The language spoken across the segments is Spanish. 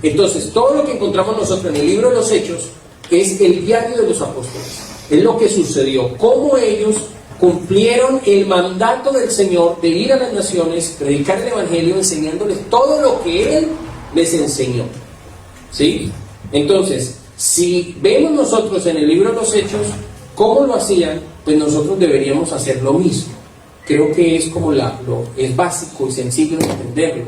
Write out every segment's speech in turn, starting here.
Entonces, todo lo que encontramos nosotros en el libro de los Hechos es el diario de los apóstoles, es lo que sucedió, cómo ellos cumplieron el mandato del Señor de ir a las naciones, predicar el Evangelio, enseñándoles todo lo que Él les enseñó, ¿sí? Entonces, si vemos nosotros en el libro de los Hechos cómo lo hacían, pues nosotros deberíamos hacer lo mismo. Creo que es como es básico y sencillo de entenderlo.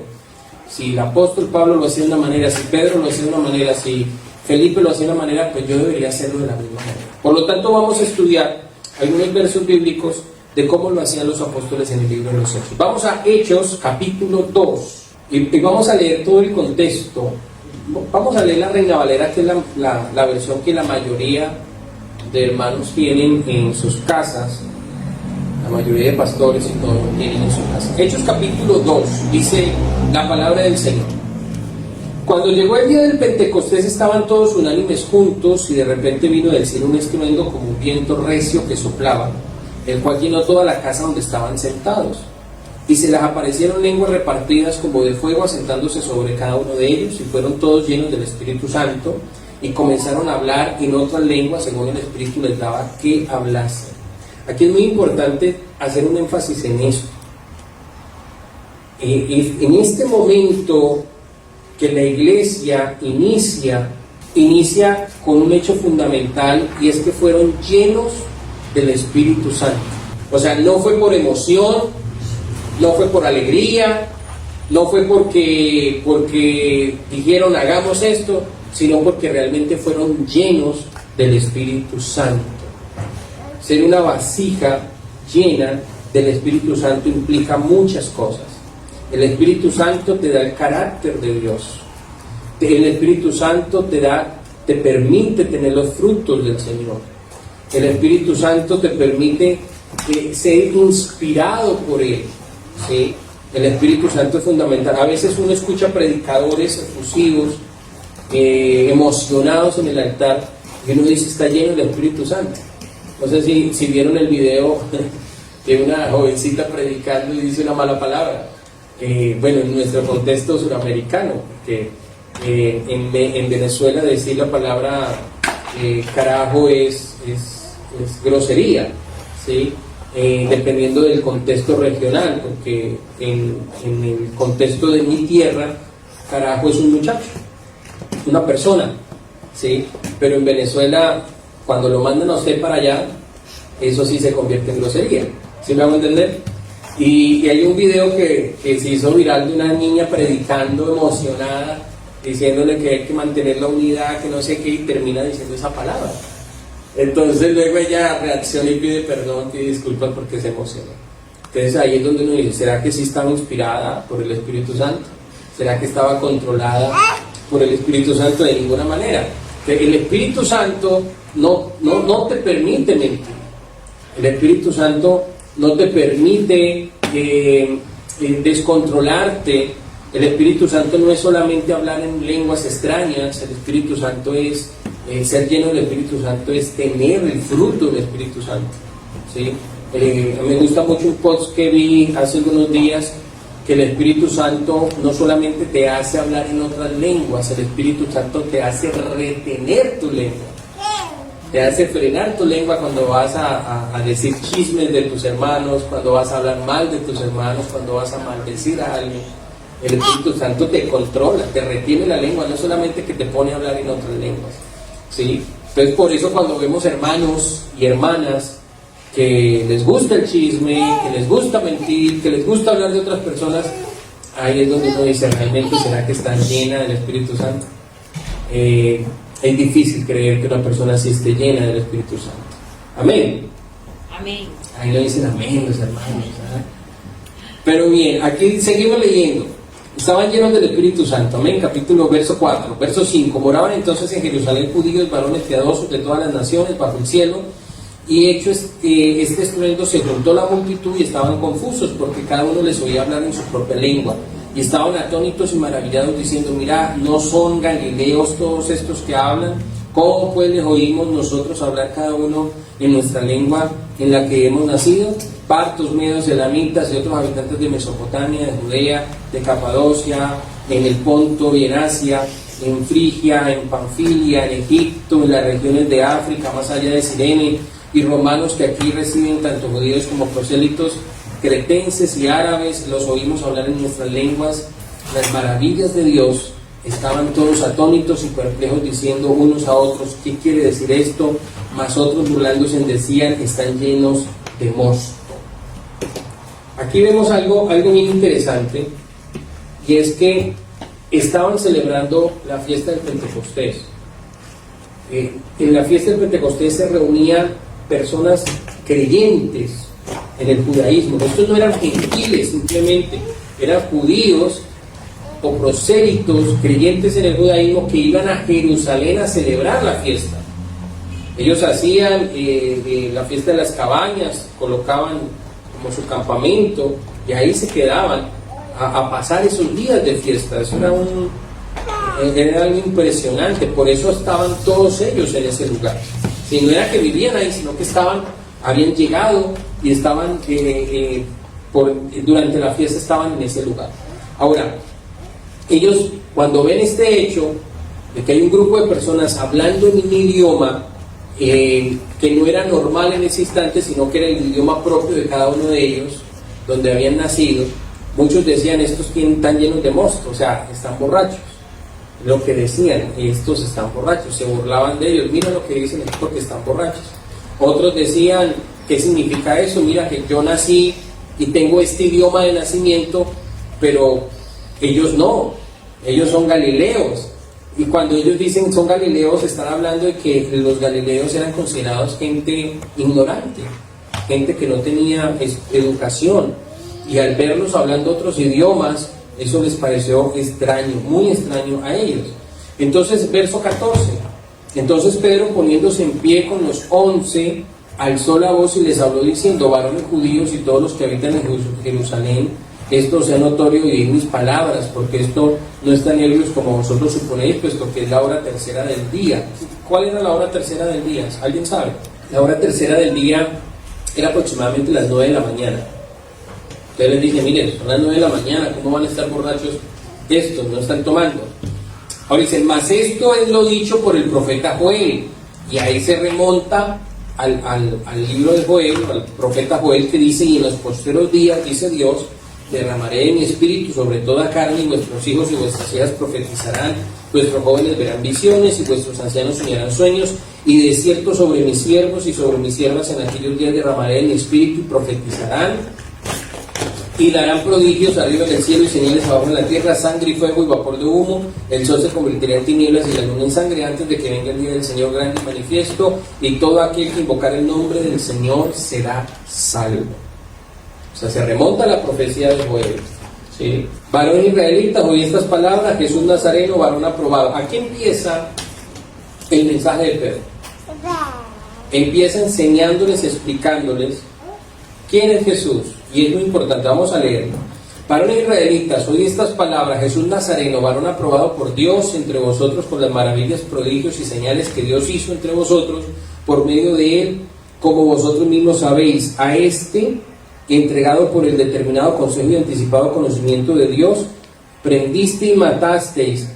Si el apóstol Pablo lo hacía de una manera, si Pedro lo hacía de una manera, si Felipe lo hacía de una manera, pues yo debería hacerlo de la misma manera. Por lo tanto, vamos a estudiar algunos versos bíblicos de cómo lo hacían los apóstoles en el libro de los Hechos. Vamos a Hechos capítulo 2 y vamos a leer todo el contexto. Vamos a leer la Reina Valera, que es la versión que la mayoría de hermanos tienen en sus casas. La mayoría de pastores y todo tienen en su casa. Hechos capítulo 2, dice la palabra del Señor. Cuando llegó el día del Pentecostés estaban todos unánimes juntos y de repente vino del cielo un estruendo como un viento recio que soplaba, el cual llenó toda la casa donde estaban sentados. Y se les aparecieron lenguas repartidas como de fuego asentándose sobre cada uno de ellos, y fueron todos llenos del Espíritu Santo y comenzaron a hablar en otras lenguas según el Espíritu les daba que hablasen. Aquí es muy importante hacer un énfasis en esto. En este momento que la iglesia inicia con un hecho fundamental, y es que fueron llenos del Espíritu Santo. O sea, no fue por emoción, no fue por alegría, no fue porque dijeron hagamos esto, sino porque realmente fueron llenos del Espíritu Santo. Ser una vasija llena del Espíritu Santo implica muchas cosas. El Espíritu Santo te da el carácter de Dios. El Espíritu Santo te permite tener los frutos del Señor. El Espíritu Santo te permite ser inspirado por Él, ¿sí? El Espíritu Santo es fundamental. A veces uno escucha predicadores efusivos, emocionados en el altar, y uno dice está lleno del Espíritu Santo. No sé si vieron el video de una jovencita predicando y dice una mala palabra. Bueno, en nuestro contexto suramericano, porque en Venezuela decir la palabra carajo es grosería, ¿sí? Dependiendo del contexto regional, porque en el contexto de mi tierra, carajo es un muchacho, una persona, ¿sí? Pero en Venezuela, cuando lo mandan a usted para allá, eso sí se convierte en grosería, ¿sí me hago entender? Y hay un video que se hizo viral de una niña predicando emocionada, diciéndole que hay que mantener la unidad, que no sé qué, y termina diciendo esa palabra. Entonces luego ella reacciona y pide perdón, pide disculpas porque se emocionó. Entonces ahí es donde uno dice, ¿será que sí estaba inspirada por el Espíritu Santo? ¿Será que estaba controlada por el Espíritu Santo? De ninguna manera. El Espíritu Santo no te permite mentir. El Espíritu Santo no te permite descontrolarte. El Espíritu Santo no es solamente hablar en lenguas extrañas. El Espíritu Santo es ser lleno del Espíritu Santo, es tener el fruto del Espíritu Santo, ¿sí? Me gusta mucho un post que vi hace algunos días, que el Espíritu Santo no solamente te hace hablar en otras lenguas, el Espíritu Santo te hace retener tu lengua, te hace frenar tu lengua cuando vas a decir chismes de tus hermanos, cuando vas a hablar mal de tus hermanos, cuando vas a maldecir a alguien. El Espíritu Santo te controla, te retiene la lengua, no solamente que te pone a hablar en otras lenguas, ¿sí? Entonces por eso cuando vemos hermanos y hermanas que les gusta el chisme, que les gusta mentir, que les gusta hablar de otras personas, ahí es donde uno dice, realmente será que está llena del Espíritu Santo. Es difícil creer que una persona así esté llena del Espíritu Santo. Amén. Amén. Ahí lo dicen amén los hermanos, ¿verdad? Pero bien, aquí seguimos leyendo. Estaban llenos del Espíritu Santo, amén, verso 4, verso 5. Moraban entonces en Jerusalén judíos, varones piadosos de todas las naciones bajo el cielo, y hecho este estruendo se juntó la multitud y estaban confusos porque cada uno les oía hablar en su propia lengua, y estaban atónitos y maravillados diciendo, mira, ¿no son galileos todos estos que hablan? ¿Cómo pues les oímos nosotros hablar cada uno en nuestra lengua en la que hemos nacido? partos, medos, elamitas y otros habitantes de Mesopotamia, de Judea, de Capadocia, en el Ponto y en Asia, en Frigia, en Panfilia, en Egipto, en las regiones de África, más allá de Cirene, y romanos que aquí reciben tanto judíos como prosélitos, cretenses y árabes, los oímos hablar en nuestras lenguas las maravillas de Dios. Estaban todos atónitos y perplejos, diciendo unos a otros: ¿qué quiere decir esto? Mas otros, burlándose, decían: están llenos de mosto. Aquí vemos algo bien interesante, y es que estaban celebrando la fiesta del Pentecostés. En la fiesta del Pentecostés se reunían personas creyentes en el judaísmo. Estos no eran gentiles simplemente, eran judíos o prosélitos creyentes en el judaísmo que iban a Jerusalén a celebrar la fiesta. Ellos hacían la fiesta de las cabañas, colocaban como su campamento y ahí se quedaban a pasar esos días de fiesta. Eso era algo impresionante. Por eso estaban todos ellos en ese lugar. Si no era que vivían ahí, sino que habían llegado y estaban durante la fiesta estaban en ese lugar. Ahora, ellos, cuando ven este hecho de que hay un grupo de personas hablando en un idioma que no era normal en ese instante, sino que era el idioma propio de cada uno de ellos, donde habían nacido, muchos decían: estos están llenos de mosto, o sea, están borrachos. Lo que decían: estos están borrachos. Se burlaban de ellos: mira lo que dicen, es porque están borrachos. Otros decían: ¿qué significa eso? Mira que yo nací y tengo este idioma de nacimiento, pero ellos no, ellos son galileos. Y cuando ellos dicen son galileos, están hablando de que los galileos eran considerados gente ignorante, gente que no tenía educación, y al verlos hablando otros idiomas, eso les pareció extraño, muy extraño a ellos. Entonces, verso 14: entonces Pedro, poniéndose en pie con los 11, alzó la voz y les habló diciendo: varones judíos y todos los que habitan en Jerusalén, esto sea notorio y oíd mis palabras, porque esto no es tan ebrios como vosotros suponéis, puesto que es la hora tercera del día. ¿Cuál era la hora tercera del día? ¿Alguien sabe? La hora tercera del día era aproximadamente las 9 de la mañana. Entonces les dije: miren, son las 9 de la mañana, ¿cómo van a estar borrachos estos? No están tomando. Ahora dicen: mas esto es lo dicho por el profeta Joel. Y ahí se remonta al libro de Joel, al profeta Joel, que dice: y en los postreros días, dice Dios, derramaré mi espíritu sobre toda carne, y vuestros hijos y vuestras hijas profetizarán, vuestros jóvenes verán visiones, y vuestros ancianos soñarán sueños, y de cierto sobre mis siervos y sobre mis siervas en aquellos días derramaré mi espíritu, y profetizarán, y darán prodigios arriba del cielo y señales abajo en la tierra, sangre y fuego y vapor de humo. El sol se convertirá en tinieblas y la luna en sangre antes de que venga el día del Señor grande y manifiesto, y todo aquel que invocar el nombre del Señor será salvo. O sea, se remonta a la profecía de Joel. ¿Sí? Varón israelita, oí estas palabras: Jesús Nazareno, varón aprobado. Aquí empieza el mensaje de Pedro. Empieza enseñándoles, explicándoles quién es Jesús. Y es muy importante, vamos a leerlo. Varones israelitas, oí estas palabras: Jesús Nazareno, varón aprobado por Dios entre vosotros con las maravillas, prodigios y señales que Dios hizo entre vosotros por medio de él, como vosotros mismos sabéis. A este, entregado por el determinado consejo y anticipado conocimiento de Dios, prendiste y matasteis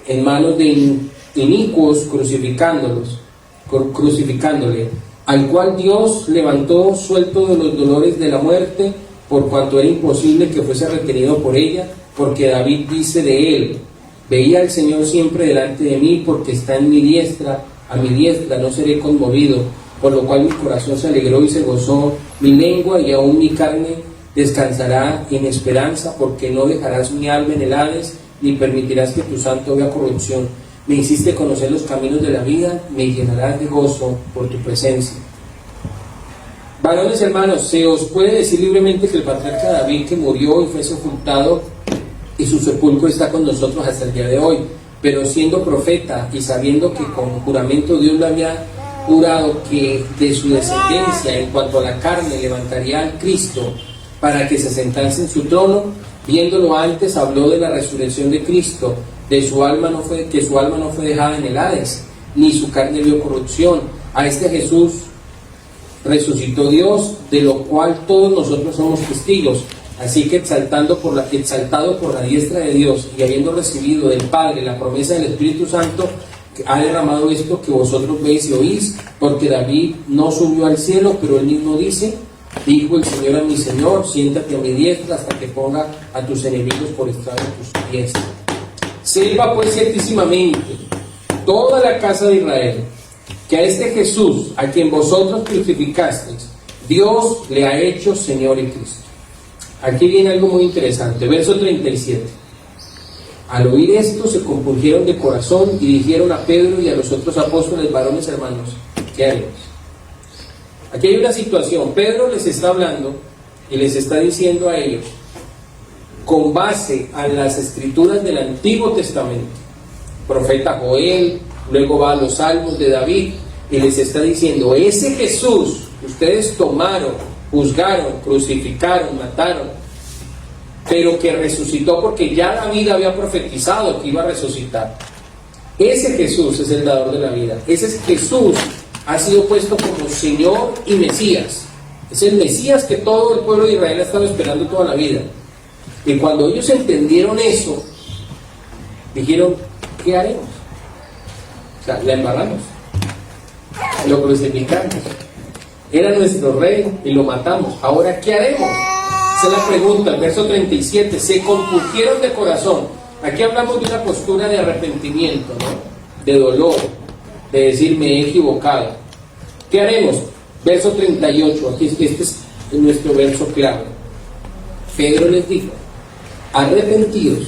en manos de inicuos, crucificándole, al cual Dios levantó suelto de los dolores de la muerte, por cuanto era imposible que fuese retenido por ella, porque David dice de él: veía al Señor siempre delante de mí, porque está en mi diestra, a mi diestra no seré conmovido, por lo cual mi corazón se alegró y se gozó mi lengua, y aún mi carne descansará en esperanza, porque no dejarás mi alma en el Hades, ni permitirás que tu santo vea corrupción. Me hiciste conocer los caminos de la vida, me llenarás de gozo por tu presencia. Varones hermanos, se os puede decir libremente que el patriarca David, que murió y fue sepultado, y su sepulcro está con nosotros hasta el día de hoy, pero siendo profeta y sabiendo que con juramento Dios lo había jurado que de su descendencia en cuanto a la carne levantaría al Cristo para que se sentase en su trono, viéndolo antes habló de la resurrección de Cristo, que su alma no fue dejada en el Hades, ni su carne vio corrupción. A este Jesús resucitó Dios, de lo cual todos nosotros somos testigos. Así que exaltado por la diestra de Dios y habiendo recibido del Padre la promesa del Espíritu Santo, ha derramado esto que vosotros veis y oís, porque David no subió al cielo, pero él mismo dice: dijo el Señor a mi Señor, siéntate a mi diestra hasta que ponga a tus enemigos por estrado de tus pies. Sepa pues ciertísimamente toda la casa de Israel, que a este Jesús, a quien vosotros crucificasteis, Dios le ha hecho Señor y Cristo. Aquí viene algo muy interesante, verso 37. Al oír esto se compungieron de corazón y dijeron a Pedro y a los otros apóstoles: varones hermanos, ¿qué haremos? Aquí hay una situación. Pedro les está hablando y les está diciendo a ellos, con base a las escrituras del Antiguo Testamento, profeta Joel, luego va a los salmos de David, y les está diciendo: ese Jesús que ustedes tomaron, juzgaron, crucificaron, mataron, pero que resucitó, porque ya David había profetizado que iba a resucitar. Ese Jesús es el dador de la vida. Ese Jesús ha sido puesto como Señor y Mesías. Es el Mesías que todo el pueblo de Israel ha estado esperando toda la vida. Y cuando ellos entendieron eso, dijeron: ¿qué haremos? O sea, la embarramos, lo crucificamos, era nuestro rey y lo matamos. Ahora, ¿qué haremos? Esa es la pregunta. El verso 37, se compungieron de corazón. Aquí hablamos de una postura de arrepentimiento, ¿no? De dolor, de decir: me he equivocado. ¿Qué haremos? Verso 38, aquí este es nuestro verso clave. Pedro les dijo: arrepentidos.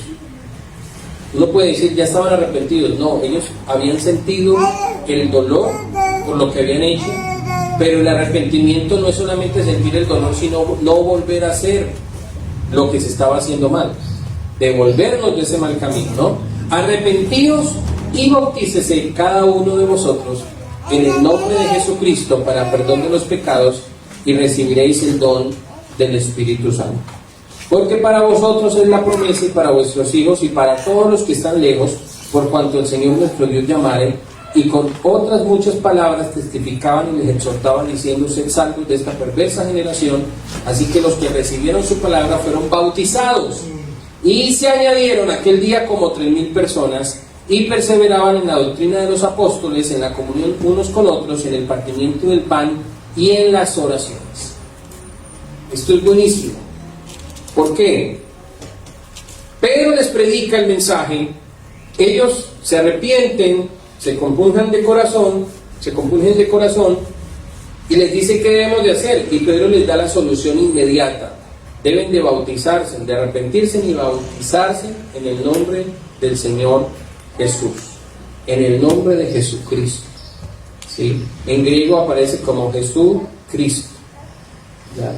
Uno puede decir: ya estaban arrepentidos. No, ellos habían sentido el dolor por lo que habían hecho, pero el arrepentimiento no es solamente sentir el dolor, sino no volver a hacer lo que se estaba haciendo mal, devolvernos de ese mal camino, ¿no? Arrepentidos y bautícese cada uno de vosotros en el nombre de Jesucristo para perdón de los pecados, y recibiréis el don del Espíritu Santo. Porque para vosotros es la promesa, y para vuestros hijos, y para todos los que están lejos, por cuanto el Señor nuestro Dios llamare. Y con otras muchas palabras testificaban y les exhortaban, diciendo: sed salvos de esta perversa generación. Así que los que recibieron su palabra fueron bautizados, y se añadieron aquel día como 3,000 personas, y perseveraban en la doctrina de los apóstoles, en la comunión unos con otros, en el partimiento del pan y en las oraciones. Esto es buenísimo. ¿Por qué? Pedro les predica el mensaje, ellos se arrepienten, se compungen de corazón, y les dice qué debemos de hacer, y Pedro les da la solución inmediata. Deben de bautizarse, de arrepentirse y bautizarse en el nombre del Señor Jesús, en el nombre de Jesucristo. ¿Sí? En griego aparece como Jesús Cristo. ¿Ya?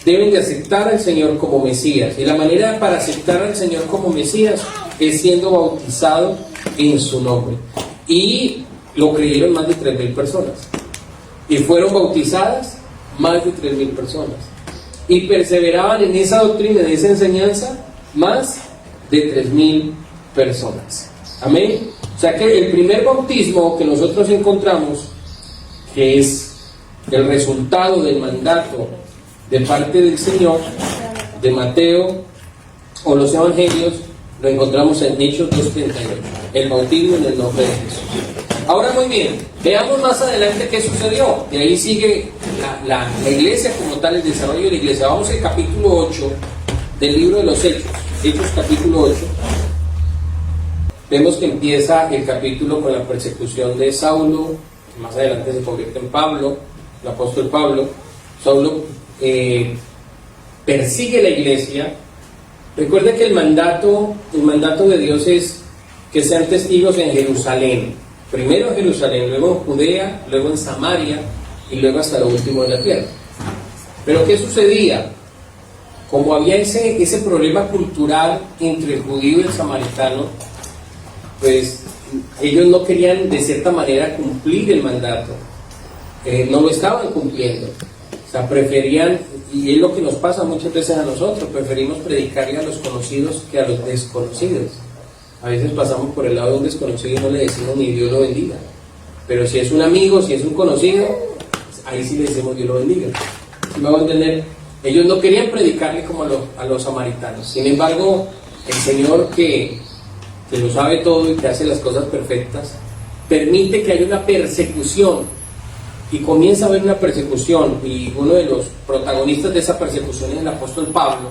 Deben de aceptar al Señor como Mesías, y la manera para aceptar al Señor como Mesías es siendo bautizado en su nombre. Y lo creyeron más de 3,000 personas, y fueron bautizadas más de 3,000 personas, y perseveraban en esa doctrina, en esa enseñanza, más de 3,000 personas. Amén. O sea que el primer bautismo que nosotros encontramos, que es el resultado del mandato de parte del Señor, de Mateo o los evangelios, lo encontramos en Hechos 2:38, el bautismo en el nombre de Jesús. Ahora, muy bien, veamos más adelante qué sucedió. De ahí sigue la iglesia como tal, el desarrollo de la iglesia. Vamos al capítulo 8 del libro de los Hechos, Hechos capítulo 8. Vemos que empieza el capítulo con la persecución de Saulo, que más adelante se convierte en Pablo, el apóstol Pablo. Saulo persigue la iglesia. Recuerda que el mandato de Dios es que sean testigos en Jerusalén. Primero en Jerusalén, luego en Judea, luego en Samaria y luego hasta lo último de la tierra. Pero ¿qué sucedía? Como había ese problema cultural entre el judío y el samaritano, pues ellos no querían de cierta manera cumplir el mandato, no lo estaban cumpliendo. O sea, preferían, y es lo que nos pasa muchas veces a nosotros, preferimos predicarle a los conocidos que a los desconocidos. A veces pasamos por el lado de un desconocido y no le decimos ni Dios lo bendiga. Pero si es un amigo, si es un conocido, ahí sí le decimos Dios lo bendiga. ¿Sí me voy a entender? Ellos no querían predicarle como a los samaritanos. Sin embargo, el Señor que lo sabe todo y que hace las cosas perfectas, permite que haya una persecución, y comienza a haber una persecución, y uno de los protagonistas de esa persecución es el apóstol Pablo,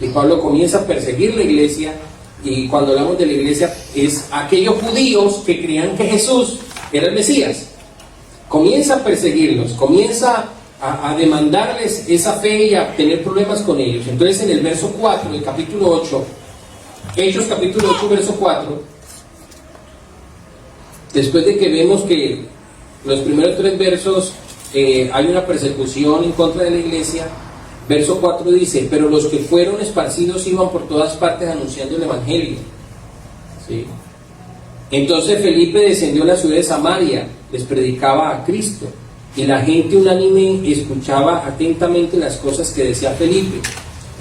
y Pablo comienza a perseguir la iglesia, y cuando hablamos de la iglesia es aquellos judíos que creían que Jesús era el Mesías. Comienza a perseguirlos, comienza a demandarles esa fe y a tener problemas con ellos. Entonces en el verso 4 del capítulo 8, Hechos capítulo 8 verso 4, después de que vemos que los primeros 3 versos hay una persecución en contra de la iglesia, verso 4 dice: pero los que fueron esparcidos iban por todas partes anunciando el evangelio. ¿Sí? Entonces Felipe descendió a la ciudad de Samaria, les predicaba a Cristo, y la gente unánime escuchaba atentamente las cosas que decía Felipe,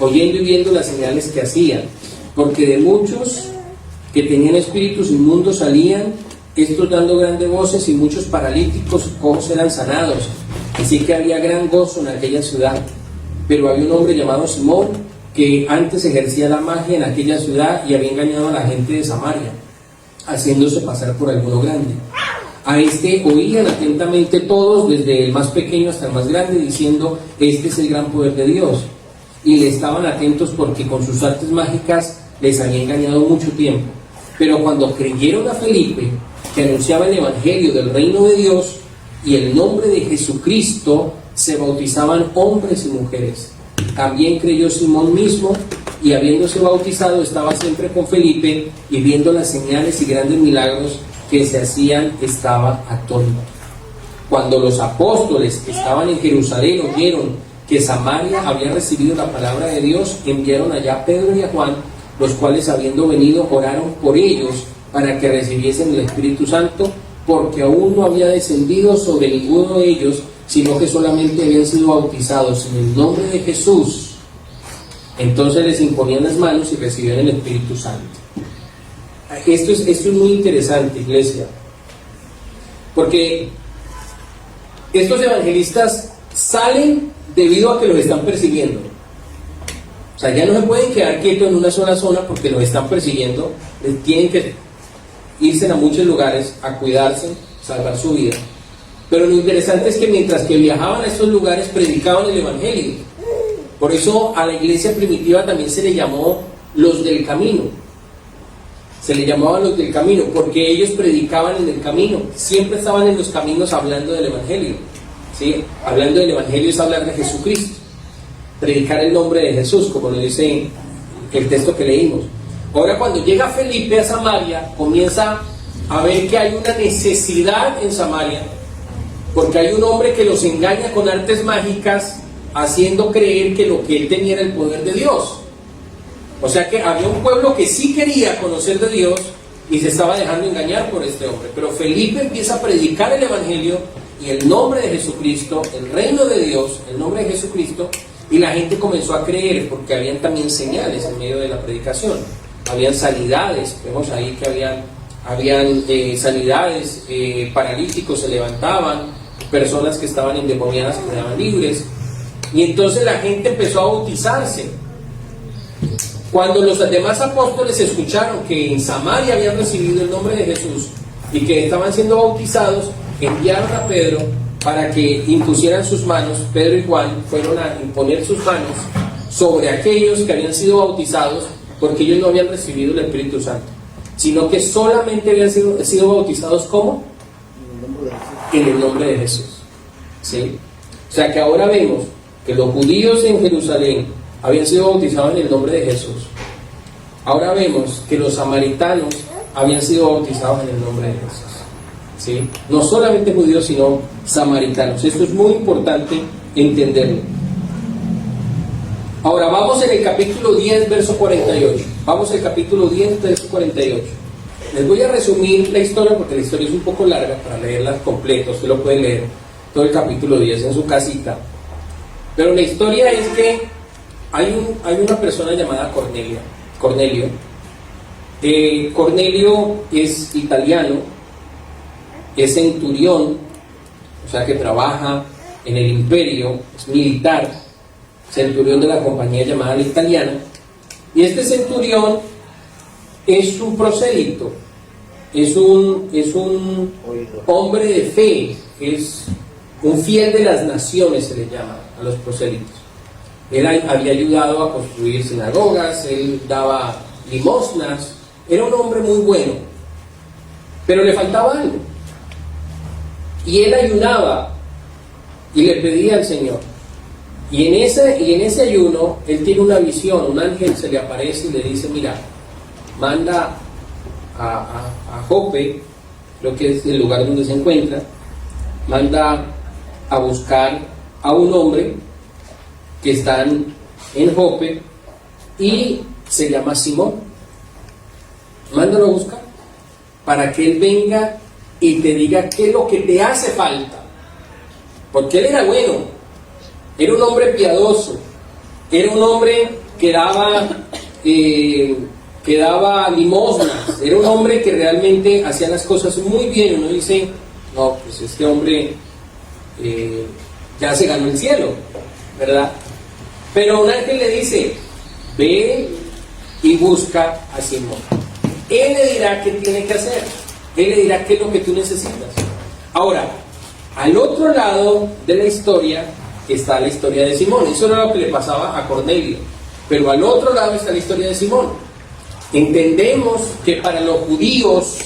oyendo y viendo las señales que hacían, porque de muchos que tenían espíritus inmundos salían, estos dando grandes voces, y muchos paralíticos cojos eran sanados. Así que había gran gozo en aquella ciudad. Pero había un hombre llamado Simón, que antes ejercía la magia en aquella ciudad y había engañado a la gente de Samaria, haciéndose pasar por alguno grande. A este oían atentamente todos, desde el más pequeño hasta el más grande, diciendo: este es el gran poder de Dios. Y le estaban atentos porque con sus artes mágicas les había engañado mucho tiempo. Pero cuando creyeron a Felipe, que anunciaba el evangelio del reino de Dios y el nombre de Jesucristo, se bautizaban hombres y mujeres. También creyó Simón mismo, y habiéndose bautizado estaba siempre con Felipe, y viendo las señales y grandes milagros que se hacían, estaba atónito. Cuando los apóstoles que estaban en Jerusalén oyeron que Samaria había recibido la palabra de Dios, enviaron allá a Pedro y a Juan, los cuales, habiendo venido, oraron por ellos para que recibiesen el Espíritu Santo, porque aún no había descendido sobre ninguno de ellos, sino que solamente habían sido bautizados en el nombre de Jesús. Entonces les imponían las manos y recibían el Espíritu Santo. Esto es muy interesante, iglesia, porque estos evangelistas salen debido a que los están persiguiendo. O sea, ya no se pueden quedar quietos en una sola zona porque los están persiguiendo. Tienen que irse a muchos lugares a cuidarse, salvar su vida. Pero lo interesante es que mientras que viajaban a estos lugares, predicaban el evangelio. Por eso a la iglesia primitiva también se le llamó los del camino. Se le llamaban los del camino porque ellos predicaban en el camino. Siempre estaban en los caminos hablando del evangelio. ¿Sí? Hablando del evangelio es hablar de Jesucristo, predicar el nombre de Jesús, como lo dice el texto que leímos. Ahora, cuando llega Felipe a Samaria, comienza a ver que hay una necesidad en Samaria, porque hay un hombre que los engaña con artes mágicas, haciendo creer que lo que él tenía era el poder de Dios. O sea que había un pueblo que sí quería conocer de Dios y se estaba dejando engañar por este hombre. Pero Felipe empieza a predicar el evangelio y el nombre de Jesucristo, el reino de Dios, el nombre de Jesucristo, y la gente comenzó a creer, porque habían también señales en medio de la predicación. Habían sanidades, vemos ahí que habían sanidades, paralíticos se levantaban, personas que estaban endemoniadas quedaban libres, y entonces la gente empezó a bautizarse. Cuando los demás apóstoles escucharon que en Samaria habían recibido el nombre de Jesús y que estaban siendo bautizados, enviaron a Pedro para que impusieran sus manos. Pedro y Juan fueron a imponer sus manos sobre aquellos que habían sido bautizados, porque ellos no habían recibido el Espíritu Santo, sino que solamente habían sido bautizados ¿cómo? En el nombre de Jesús. ¿Sí? O sea que ahora vemos que los judíos en Jerusalén habían sido bautizados en el nombre de Jesús. Ahora vemos que los samaritanos habían sido bautizados en el nombre de Jesús. ¿Sí? No solamente judíos, sino samaritanos. Esto es muy importante entenderlo. Ahora vamos en el capítulo 10, verso 48. Vamos al capítulo 10, verso 48. Les voy a resumir la historia porque la historia es un poco larga para leerla completa. Usted lo puede leer todo el capítulo 10 en su casita. Pero la historia es que hay una persona llamada Cornelio. Cornelio es italiano, es centurión, o sea que trabaja en el imperio, es militar, centurión de la compañía llamada La Italiana, y este centurión es un prosélito, es un hombre de fe, es un fiel de las naciones, se le llama a los prosélitos. Él había ayudado a construir sinagogas, él daba limosnas, era un hombre muy bueno, pero le faltaba algo. Y él ayunaba y le pedía al Señor. Y en ese ayuno, él tiene una visión, un ángel se le aparece y le dice, mira, manda a Jope, creo que es el lugar donde se encuentra, manda a buscar a un hombre que está en Jope y se llama Simón. Mándalo a buscar para que él venga y te diga qué es lo que te hace falta, porque él era bueno, era un hombre piadoso, era un hombre que daba limosnas, era un hombre que realmente hacía las cosas muy bien. Uno dice, no, pues este hombre ya se ganó el cielo, ¿verdad? Pero un ángel le dice, ve y busca a Simón. Él le dirá qué tiene que hacer, él le dirá qué es lo que tú necesitas. Ahora, al otro lado de la historia está la historia de Simón. Eso era lo que le pasaba a Cornelio, pero al otro lado está la historia de Simón. Entendemos que para los judíos,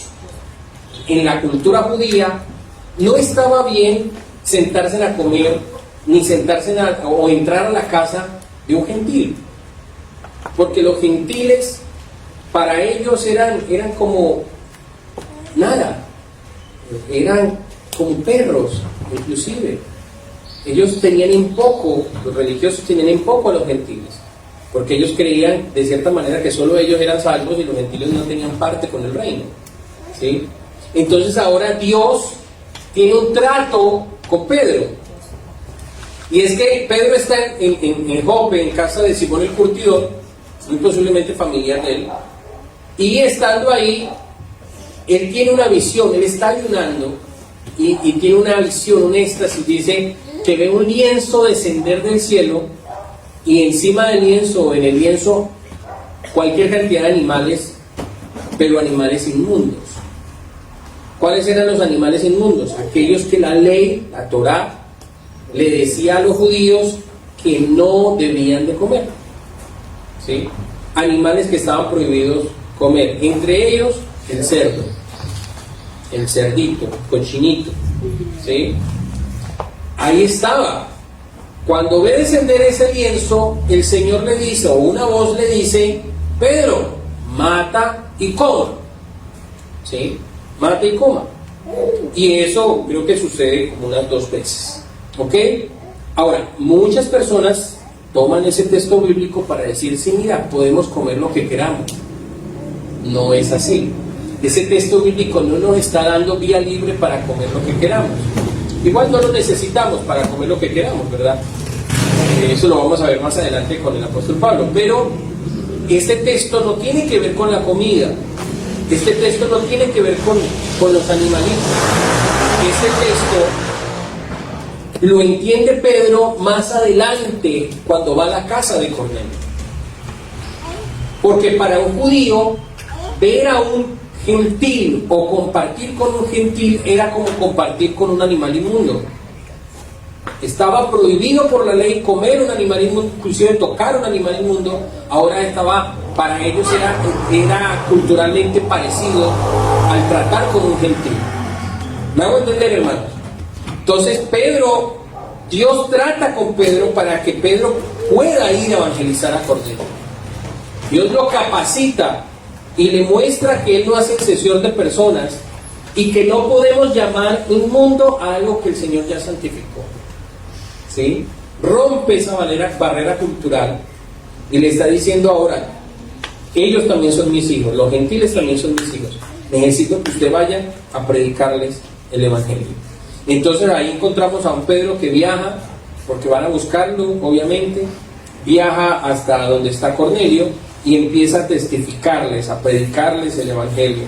en la cultura judía, no estaba bien sentarse a comer, ni sentarse o entrar a la casa de un gentil, porque los gentiles para ellos eran como nada, eran como perros. Inclusive ellos tenían en poco, los religiosos tenían en poco a los gentiles, porque ellos creían de cierta manera que solo ellos eran salvos y los gentiles no tenían parte con el reino, ¿sí? Entonces ahora Dios tiene un trato con Pedro, y es que Pedro está en Jope, en casa de Simón el curtidor, muy posiblemente familiar de él, y estando ahí, él tiene una visión, él está ayunando y tiene una visión, un éxtasis. Dice que ve un lienzo descender del cielo, y encima del lienzo, o en el lienzo, cualquier cantidad de animales, pero animales inmundos. ¿Cuáles eran los animales inmundos? Aquellos que la ley, la Torá, le decía a los judíos que no debían de comer, ¿sí? Animales que estaban prohibidos comer, entre ellos el cerdo, el cerdito, cochinito, ¿sí? Ahí estaba. Cuando ve descender ese lienzo, el Señor le dice, o una voz le dice, Pedro, mata y coma, ¿sí? Mata y coma. Y eso creo que sucede como unas 2 veces, ¿ok? Ahora, muchas personas toman ese texto bíblico para decir, sí, mira, podemos comer lo que queramos. No es así. Ese texto bíblico no nos está dando vía libre para comer lo que queramos. Igual no lo necesitamos para comer lo que queramos, ¿verdad? Eso lo vamos a ver más adelante con el apóstol Pablo. Pero este texto no tiene que ver con la comida. Este texto no tiene que ver con los animalitos. Este texto lo entiende Pedro más adelante cuando va a la casa de Cornelio. Porque para un judío, ver a un gentil o compartir con un gentil era como compartir con un animal inmundo. Estaba prohibido por la ley comer un animal inmundo, inclusive tocar un animal inmundo. Ahora para ellos era culturalmente parecido al tratar con un gentil. ¿Me hago entender, hermanos? Entonces Dios trata con Pedro para que Pedro pueda ir a evangelizar a Cornelio. Dios lo capacita y le muestra que él no hace excepción de personas y que no podemos llamar inmundo a algo que el Señor ya santificó, ¿sí? Rompe esa barrera cultural y le está diciendo ahora, ellos también son mis hijos, los gentiles también son mis hijos, necesito que usted vaya a predicarles el evangelio. Entonces ahí encontramos a un Pedro que viaja, porque van a buscarlo, obviamente, viaja hasta donde está Cornelio y empieza a testificarles, a predicarles el evangelio.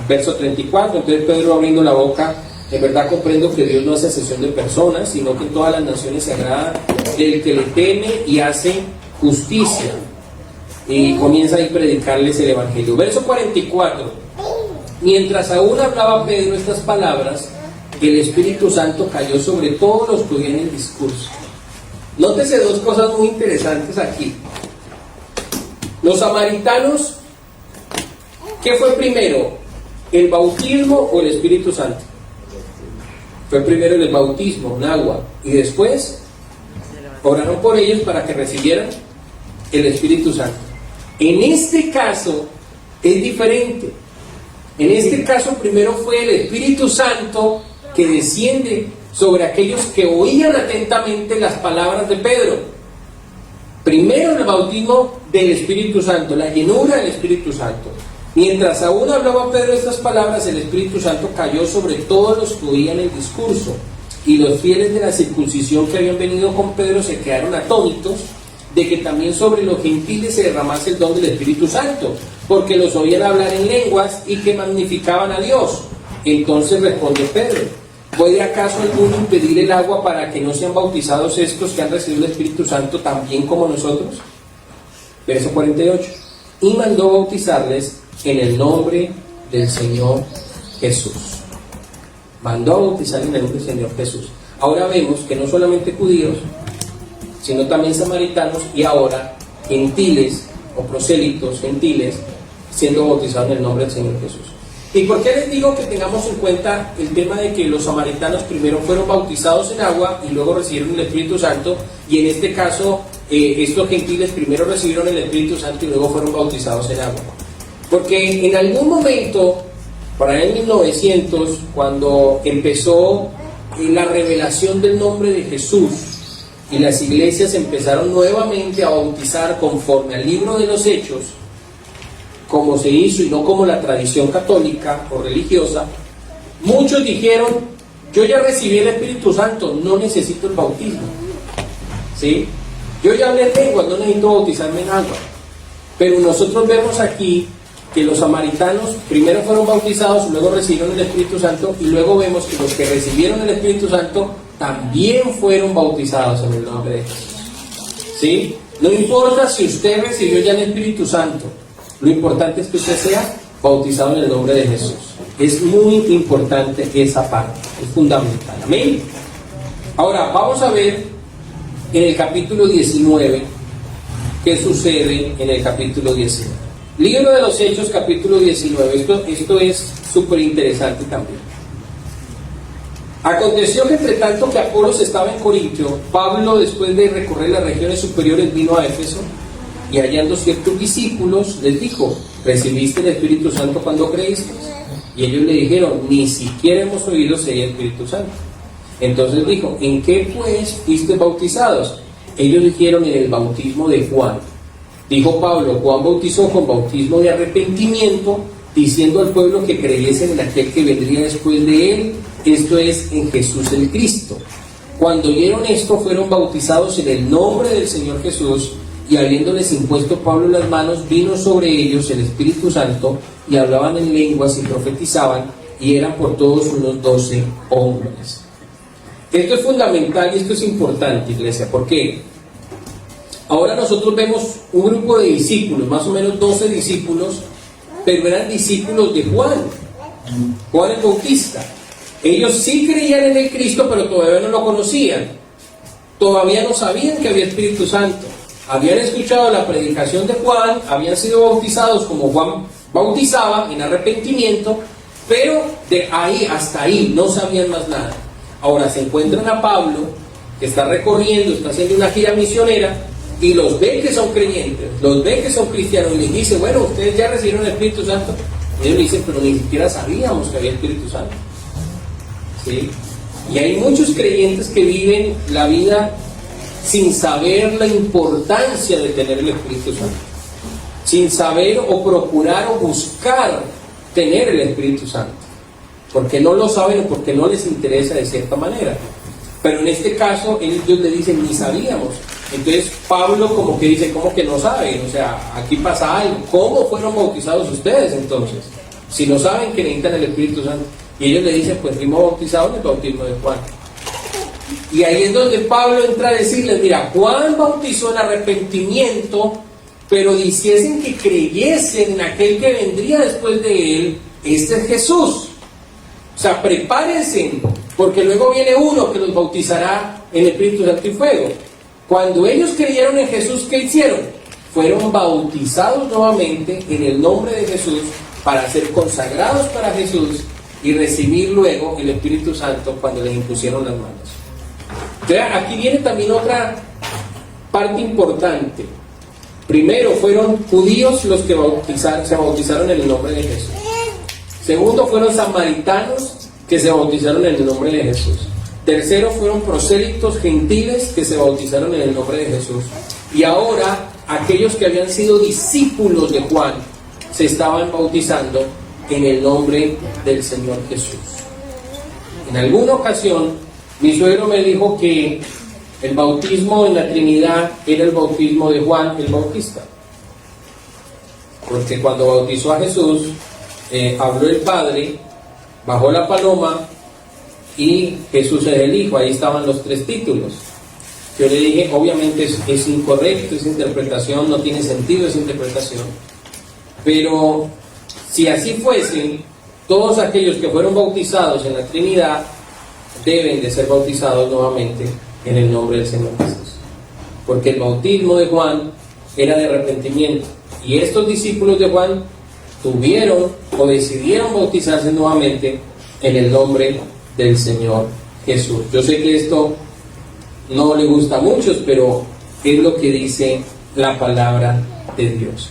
Verso 34, entonces Pedro, abriendo la boca, En verdad comprendo que Dios no hace excepción de personas, sino que en todas las naciones se agrada del que le teme y hace justicia. Y comienza ahí a predicarles el Evangelio. Verso 44. Mientras aún hablaba Pedro estas palabras, el Espíritu Santo cayó sobre todos los que oían el discurso. Nótese dos cosas muy interesantes aquí. Los samaritanos, ¿qué fue primero? ¿El bautismo o el Espíritu Santo? Fue primero el bautismo, en agua, y después oraron por ellos para que recibieran el Espíritu Santo. En este caso es diferente. En este caso primero fue el Espíritu Santo que desciende sobre aquellos que oían atentamente las palabras de Pedro. Primero el bautismo del Espíritu Santo, la llenura del Espíritu Santo. Mientras aún hablaba Pedro estas palabras, el Espíritu Santo cayó sobre todos los que oían el discurso. Y los fieles de la circuncisión que habían venido con Pedro se quedaron atónitos de que también sobre los gentiles se derramase el don del Espíritu Santo, porque los oían hablar en lenguas y que magnificaban a Dios. Entonces respondió Pedro: ¿puede acaso alguno impedir el agua para que no sean bautizados estos que han recibido el Espíritu Santo también como nosotros? Verso 48. Y mandó bautizarles en el nombre del Señor Jesús. Mandó a bautizar en el nombre del Señor Jesús. Ahora vemos que no solamente judíos, sino también samaritanos y ahora gentiles o prosélitos gentiles siendo bautizados en el nombre del Señor Jesús. ¿Y por qué les digo que tengamos en cuenta el tema de que los samaritanos primero fueron bautizados en agua y luego recibieron el Espíritu Santo, y en este caso estos gentiles primero recibieron el Espíritu Santo y luego fueron bautizados en agua? Porque en algún momento, por ahí en 1900, cuando empezó la revelación del nombre de Jesús y las iglesias empezaron nuevamente a bautizar conforme al libro de los Hechos, como se hizo y no como la tradición católica o religiosa, muchos dijeron: yo ya recibí el Espíritu Santo, no necesito el bautismo, ¿sí? Yo ya hablé en lenguas, no necesito bautizarme en agua. Pero nosotros vemos aquí que los samaritanos primero fueron bautizados, luego recibieron el Espíritu Santo, y luego vemos que los que recibieron el Espíritu Santo también fueron bautizados en el nombre de Jesús, ¿sí? No importa si usted recibió ya el Espíritu Santo, lo importante es que usted sea bautizado en el nombre de Jesús. Es muy importante esa parte, es fundamental. Amén. Ahora vamos a ver en el capítulo 19 qué sucede en el capítulo 19. Libro de los Hechos, capítulo 19. Esto es súper interesante también. Aconteció que entre tanto que Apolos estaba en Corintio, Pablo, después de recorrer las regiones superiores, vino a Éfeso, y hallando ciertos discípulos, les dijo: ¿recibiste el Espíritu Santo cuando creíste? Y ellos le dijeron: ni siquiera hemos oído si hay Espíritu Santo. Entonces dijo: ¿en qué pues fuiste bautizados? Ellos dijeron: en el bautismo de Juan. Dijo Pablo: Juan bautizó con bautismo de arrepentimiento, diciendo al pueblo que creyesen en aquel que vendría después de él, esto es, en Jesús el Cristo. Cuando oyeron esto, fueron bautizados en el nombre del Señor Jesús, y habiéndoles impuesto Pablo las manos, vino sobre ellos el Espíritu Santo, y hablaban en lenguas y profetizaban, y eran por todos unos 12 hombres. Esto es fundamental y esto es importante, iglesia. ¿Por qué? Ahora nosotros vemos un grupo de discípulos, más o menos 12 discípulos, pero eran discípulos de Juan el Bautista. Ellos sí creían en el Cristo, pero todavía no lo conocían. Todavía no sabían que había Espíritu Santo. Habían escuchado la predicación de Juan, habían sido bautizados como Juan bautizaba, en arrepentimiento, pero de ahí hasta ahí no sabían más nada. Ahora se encuentran a Pablo, que está recorriendo, está haciendo una gira misionera, y los ve que son creyentes, los ve que son cristianos, y les dice: bueno, ustedes ya recibieron el Espíritu Santo. Y ellos le dicen: pero ni siquiera sabíamos que había Espíritu Santo, ¿sí? Y hay muchos creyentes que viven la vida sin saber la importancia de tener el Espíritu Santo, sin saber o procurar o buscar tener el Espíritu Santo, porque no lo saben o porque no les interesa de cierta manera. Pero en este caso ellos le dicen: ni sabíamos. Entonces Pablo como que dice: ¿cómo que no saben? O sea, aquí pasa algo. ¿Cómo fueron bautizados ustedes entonces? Si no saben que necesitan el Espíritu Santo. Y ellos le dicen, pues fuimos bautizados en el bautismo de Juan. Y ahí es donde Pablo entra a decirles, mira, Juan bautizó en arrepentimiento, pero diciesen que creyesen en aquel que vendría después de él, este es Jesús. O sea, prepárense, porque luego viene uno que los bautizará en el Espíritu Santo y fuego. Cuando ellos creyeron en Jesús, ¿qué hicieron? Fueron bautizados nuevamente en el nombre de Jesús para ser consagrados para Jesús y recibir luego el Espíritu Santo cuando les impusieron las manos. Entonces, aquí viene también otra parte importante. Primero, fueron judíos los que se bautizaron en el nombre de Jesús. Segundo, fueron samaritanos que se bautizaron en el nombre de Jesús. Tercero, fueron prosélitos gentiles que se bautizaron en el nombre de Jesús. Y ahora, aquellos que habían sido discípulos de Juan se estaban bautizando en el nombre del Señor Jesús. En alguna ocasión, mi suegro me dijo que el bautismo en la Trinidad era el bautismo de Juan el Bautista. Porque cuando bautizó a Jesús, habló el Padre, bajó la paloma y Jesús es el Hijo. Ahí estaban los tres títulos. Yo le dije, obviamente es incorrecto esa interpretación, no tiene sentido esa interpretación. Pero si así fuese, todos aquellos que fueron bautizados en la Trinidad deben de ser bautizados nuevamente en el nombre del Señor Jesús. Porque el bautismo de Juan era de arrepentimiento. Y estos discípulos de Juan tuvieron o decidieron bautizarse nuevamente en el nombre del Señor Jesús. Yo sé que esto no le gusta a muchos, pero es lo que dice la palabra de Dios.